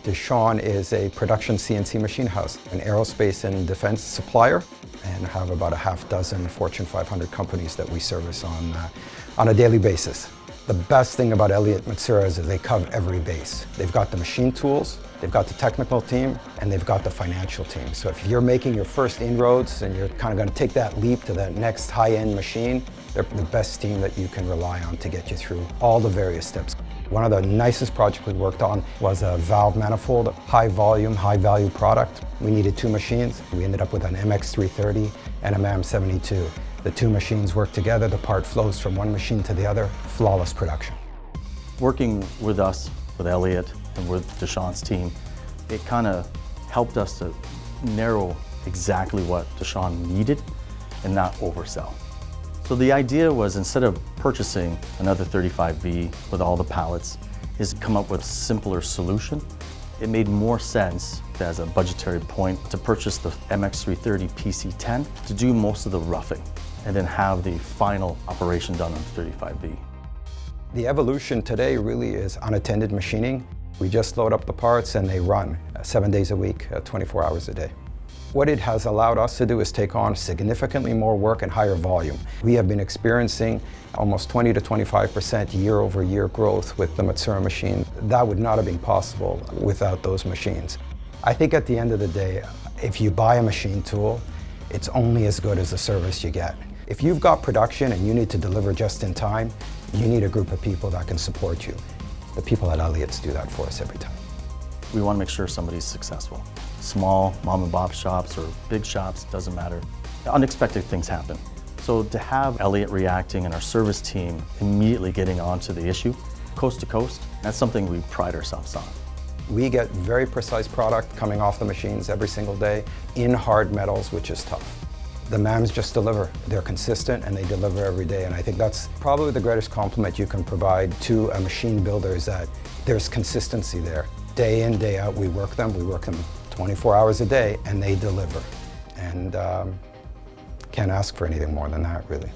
DISHON is a production CNC machine house, an aerospace and defense supplier, and have about a half dozen Fortune 500 companies that we service on a daily basis. The best thing about Elliott Matsuura is that they cover every base. They've got the machine tools, they've got the technical team, and they've got the financial team. So if you're making your first inroads and you're kind of going to take that leap to that next high-end machine, they're the best team that you can rely on to get you through all the various steps. One of the nicest projects we worked on was a valve manifold, high volume, high value product. We needed two machines. We ended up with an MX330 and a MAM72. The two machines work together, the part flows from one machine to the other, flawless production. Working with us, with Elliott, and with DISHON's team, it kind of helped us to narrow exactly what DISHON needed and not oversell. So the idea was, instead of purchasing another 35V with all the pallets, is to come up with a simpler solution. It made more sense as a budgetary point to purchase the MX330 PC10 to do most of the roughing and then have the final operation done on 35V. The evolution today really is unattended machining. We just load up the parts and they run 7 days a week, 24 hours a day. What it has allowed us to do is take on significantly more work and higher volume. We have been experiencing almost 20 to 25% year-over-year growth with the Matsuura machine. That would not have been possible without those machines. I think at the end of the day, if you buy a machine tool, it's only as good as the service you get. If you've got production and you need to deliver just in time, you need a group of people that can support you. The people at Elliott's do that for us every time. We want to make sure somebody's successful. Small mom and pop shops or big shops, doesn't matter. Unexpected things happen. So to have Elliott reacting and our service team immediately getting onto the issue, coast to coast, that's something we pride ourselves on. We get very precise product coming off the machines every single day in hard metals, which is tough. The MAMs just deliver. They're consistent and they deliver every day. And I think that's probably the greatest compliment you can provide to a machine builder, is that there's consistency there. Day in, day out, we work them 24 hours a day, and they deliver. And can't ask for anything more than that, really.